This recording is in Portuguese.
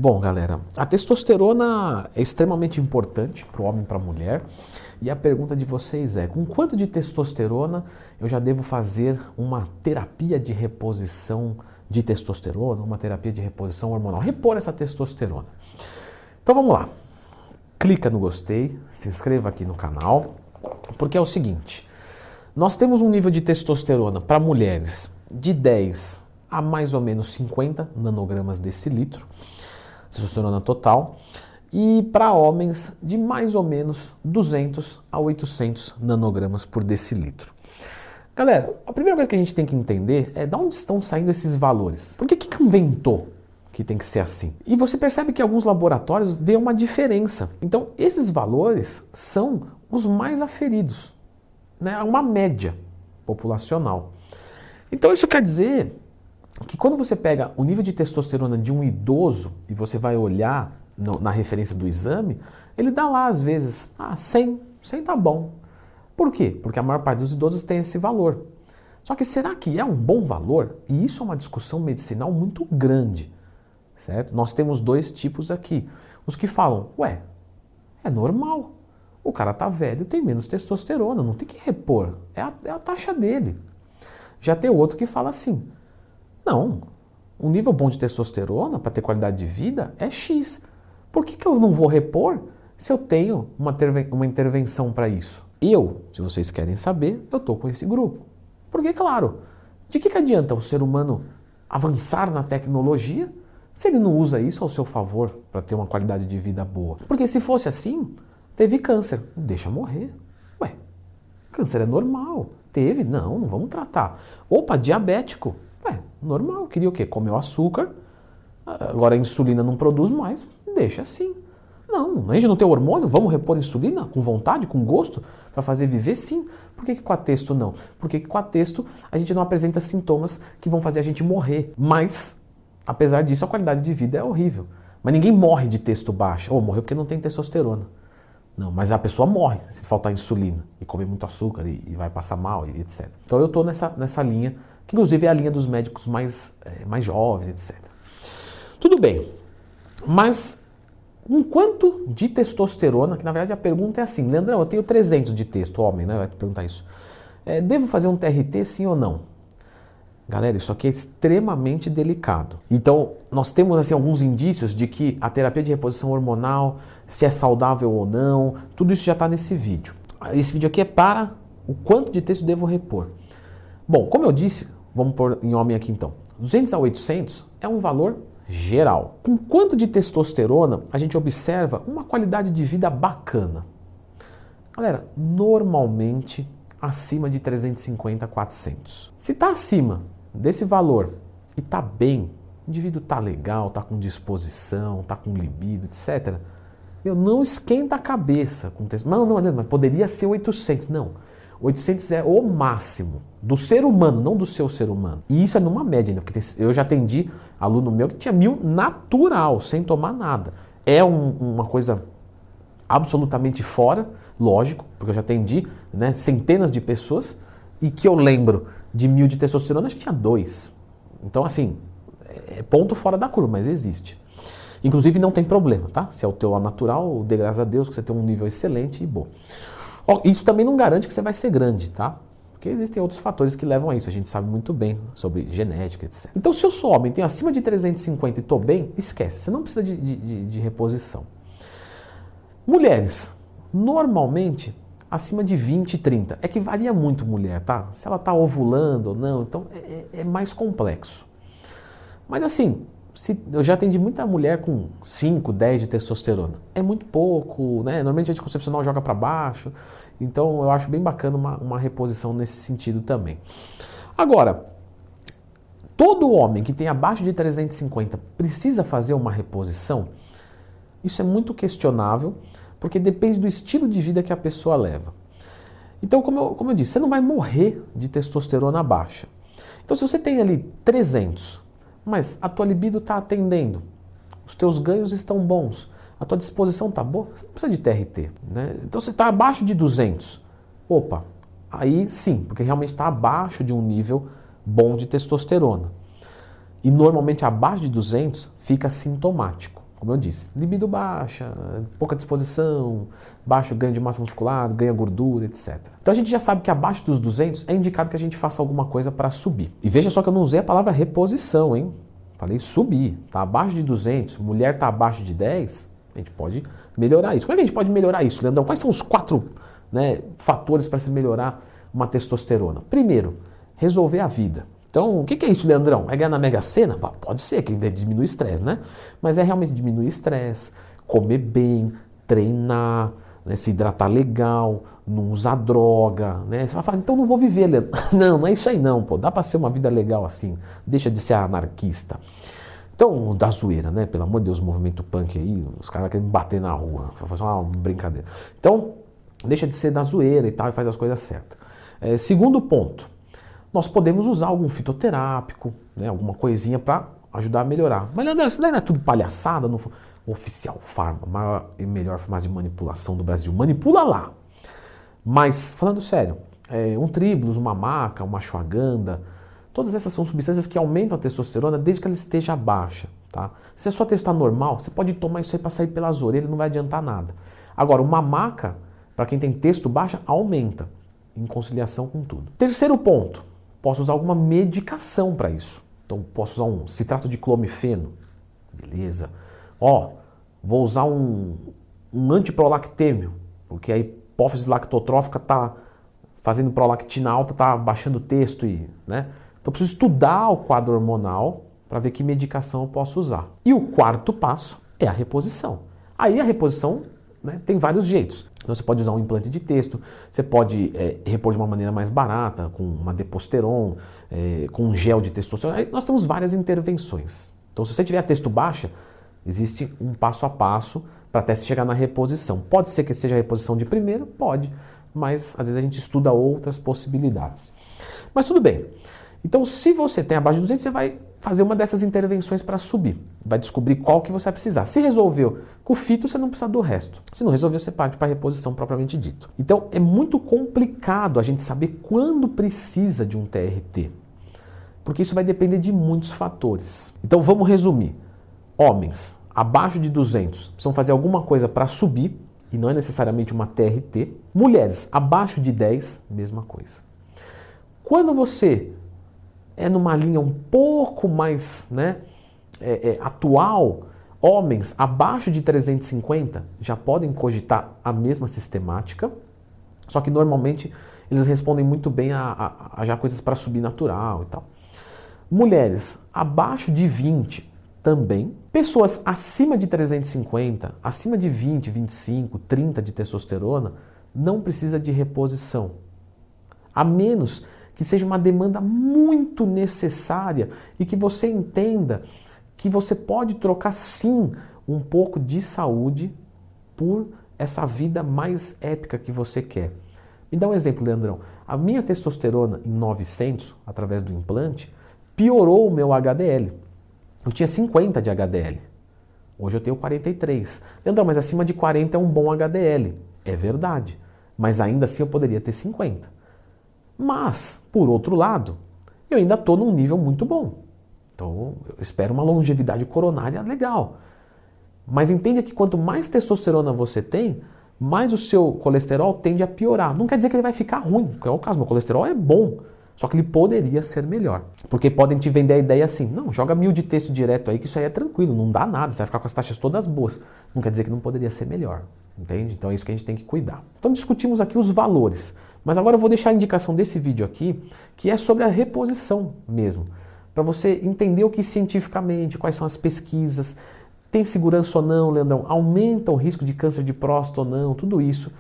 Bom, galera, a testosterona é extremamente importante para o homem e para a mulher. E a pergunta de vocês é, com quanto de testosterona eu já devo fazer uma terapia de reposição de testosterona, uma terapia de reposição hormonal, repor essa testosterona? Então vamos lá, clica no gostei, se inscreva aqui no canal, porque é o seguinte, nós temos um nível de testosterona para mulheres de 10 a mais ou menos 50 nanogramas decilitro, testosterona total, e para homens de mais ou menos 200 a 800 nanogramas por decilitro. Galera, a primeira coisa que a gente tem que entender é de onde estão saindo esses valores. Por que inventou que tem que ser assim? E você percebe que alguns laboratórios vê uma diferença. Então, esses valores são os mais aferidos, né? Uma média populacional. Então, isso quer dizer que quando você pega o nível de testosterona de um idoso e você vai olhar na referência do exame, ele dá lá às vezes 100 tá bom. Por quê? Porque a maior parte dos idosos tem esse valor. Só que será que é um bom valor? E isso é uma discussão medicinal muito grande, certo? Nós temos dois tipos aqui. Os que falam, ué, é normal, o cara tá velho, tem menos testosterona, não tem que repor, é a taxa dele. Já tem outro que fala assim, não, um nível bom de testosterona para ter qualidade de vida é X. Por que eu não vou repor se eu tenho uma intervenção para isso? Eu, se vocês querem saber, eu estou com esse grupo. Porque, claro, de que adianta o ser humano avançar na tecnologia se ele não usa isso ao seu favor para ter uma qualidade de vida boa? Porque se fosse assim, teve câncer, deixa morrer. Ué, câncer é normal. Teve? Não vamos tratar. Opa, diabético. Ué, normal, queria o quê? Comeu açúcar, agora a insulina não produz mais, deixa assim. Não, a gente não tem hormônio, vamos repor insulina com vontade, com gosto, para fazer viver sim. Por que com a testo não? Porque com a testo a gente não apresenta sintomas que vão fazer a gente morrer. Mas, apesar disso, a qualidade de vida é horrível. Mas ninguém morre de testo baixo. Ou morreu porque não tem testosterona. Não, mas a pessoa morre se faltar insulina e comer muito açúcar e vai passar mal e etc. Então eu estou nessa linha, que inclusive é a linha dos médicos mais jovens, etc. Tudo bem, mas um quanto de testosterona, que na verdade a pergunta é assim, Leandrão, eu tenho 300 de testo, homem, né? Vai te perguntar isso. Devo fazer um TRT sim ou não? Galera, isso aqui é extremamente delicado. Então, nós temos assim, alguns indícios de que a terapia de reposição hormonal, se é saudável ou não, tudo isso já está nesse vídeo. Esse vídeo aqui é para o quanto de testo devo repor. Bom, como eu disse, vamos pôr em homem aqui então, 200 a 800 é um valor geral. Com quanto de testosterona a gente observa uma qualidade de vida bacana? Galera, normalmente acima de 350 a 400. Se está acima desse valor e está bem, o indivíduo está legal, está com disposição, está com libido, etc. Não esquenta a cabeça com testosterona. Não, mas poderia ser 800. Não, 800 é o máximo do ser humano, não do seu ser humano. E isso é numa média, né? Porque eu já atendi aluno meu que tinha 1000 natural, sem tomar nada. É uma coisa absolutamente fora, lógico, porque eu já atendi, né, centenas de pessoas e que eu lembro de 1000 de testosterona, acho que tinha 2. Então, assim, é ponto fora da curva, mas existe. Inclusive não tem problema, tá? Se é o teu natural, dê graças a Deus que você tem um nível excelente e bom. Isso também não garante que você vai ser grande, tá? Porque existem outros fatores que levam a isso, a gente sabe muito bem sobre genética, etc. Então, se eu sou homem, tenho acima de 350 e estou bem, esquece, você não precisa de reposição. Mulheres, normalmente acima de 20 e 30. É que varia muito mulher, tá? Se ela está ovulando ou não, então é mais complexo. Mas assim, eu já atendi muita mulher com 5, 10 de testosterona. É muito pouco, né? Normalmente a anticoncepcional joga para baixo. Então eu acho bem bacana uma reposição nesse sentido também. Agora, todo homem que tem abaixo de 350 precisa fazer uma reposição? Isso é muito questionável, porque depende do estilo de vida que a pessoa leva. Então, como eu disse, você não vai morrer de testosterona baixa. Então, se você tem ali 300, mas a tua libido está atendendo, os teus ganhos estão bons, a tua disposição está boa, você não precisa de TRT. Né? Então, você está abaixo de 200. Opa, aí sim, porque realmente está abaixo de um nível bom de testosterona. E normalmente abaixo de 200 fica sintomático. Como eu disse, libido baixa, pouca disposição, baixo ganho de massa muscular, ganha gordura, etc. Então a gente já sabe que abaixo dos 200 é indicado que a gente faça alguma coisa para subir. E veja só que eu não usei a palavra reposição, hein? Falei subir, tá abaixo de 200, mulher tá abaixo de 10, a gente pode melhorar isso. Como é que a gente pode melhorar isso, Leandrão? Quais são os 4, né, fatores para se melhorar uma testosterona? Primeiro, resolver a vida. Então, o que é isso, Leandrão? É ganhar na Mega Sena? Pode ser, que diminui o estresse, né? Mas é realmente diminuir o estresse, comer bem, treinar, né, se hidratar legal, não usar droga, né? Você vai falar, então não vou viver, Leandro. Não, não é isso aí não, pô. Dá pra ser uma vida legal assim. Deixa de ser anarquista. Então, da zoeira, né? Pelo amor de Deus, o movimento punk aí, os caras querem me bater na rua. Foi fazer uma brincadeira. Então, deixa de ser da zoeira e tal e faz as coisas certas. Segundo ponto, nós podemos usar algum fitoterápico, né? Alguma coisinha para ajudar a melhorar. Mas, Leandro, isso daí não é tudo palhaçada? Não... Oficial Pharma, maior e melhor farmácia de manipulação do Brasil. Manipula lá. Mas, falando sério, um Tribulus, uma maca, uma ashwagandha, todas essas são substâncias que aumentam a testosterona desde que ela esteja baixa. Tá? Se a sua testo está normal, você pode tomar isso aí para sair pelas orelhas, não vai adiantar nada. Agora, uma maca, para quem tem testo baixa, aumenta, em conciliação com tudo. Terceiro ponto, posso usar alguma medicação para isso. Então, posso usar um citrato de clomifeno, beleza. Vou usar um antiprolactêmio, porque a hipófise lactotrófica está fazendo prolactina alta, está baixando o testo, né? Então eu preciso estudar o quadro hormonal para ver que medicação eu posso usar. E o quarto passo é a reposição. Aí a reposição, né, tem vários jeitos. Então você pode usar um implante de testo, você pode repor de uma maneira mais barata, com uma deposteron, com um gel de testosterona. Aí nós temos várias intervenções. Então se você tiver a testo baixa, existe um passo a passo para até se chegar na reposição. Pode ser que seja a reposição de primeiro? Pode, mas às vezes a gente estuda outras possibilidades. Mas tudo bem. Então, se você tem abaixo de 200, você vai fazer uma dessas intervenções para subir. Vai descobrir qual que você vai precisar. Se resolveu com o fito, você não precisa do resto. Se não resolveu, você parte para a reposição propriamente dito. Então, é muito complicado a gente saber quando precisa de um TRT, porque isso vai depender de muitos fatores. Então, vamos resumir. Homens abaixo de 200 precisam fazer alguma coisa para subir, e não é necessariamente uma TRT. Mulheres abaixo de 10, mesma coisa. Quando você é numa linha um pouco mais, né, atual, homens abaixo de 350 já podem cogitar a mesma sistemática, só que normalmente eles respondem muito bem a já coisas para subir natural e tal. Mulheres abaixo de 20 também. Pessoas acima de 350, acima de 20, 25, 30 de testosterona, não precisa de reposição. A menos que seja uma demanda muito necessária e que você entenda que você pode trocar sim um pouco de saúde por essa vida mais épica que você quer. Me dá um exemplo, Leandrão. A minha testosterona em 900, através do implante, piorou o meu HDL. Eu tinha 50 de HDL. Hoje eu tenho 43. Leandrão, mas acima de 40 é um bom HDL. É verdade. Mas ainda assim eu poderia ter 50. Mas, por outro lado, eu ainda estou num nível muito bom. Então, eu espero uma longevidade coronária legal. Mas entenda que quanto mais testosterona você tem, mais o seu colesterol tende a piorar. Não quer dizer que ele vai ficar ruim, que é o caso. Meu colesterol é bom, só que ele poderia ser melhor. Porque podem te vender a ideia assim, não, joga 1000 de texto direto aí que isso aí é tranquilo, não dá nada, você vai ficar com as taxas todas boas. Não quer dizer que não poderia ser melhor, entende? Então é isso que a gente tem que cuidar. Então discutimos aqui os valores, mas agora eu vou deixar a indicação desse vídeo aqui, que é sobre a reposição mesmo, para você entender o que cientificamente, quais são as pesquisas, tem segurança ou não, Leandrão, aumenta o risco de câncer de próstata ou não, tudo isso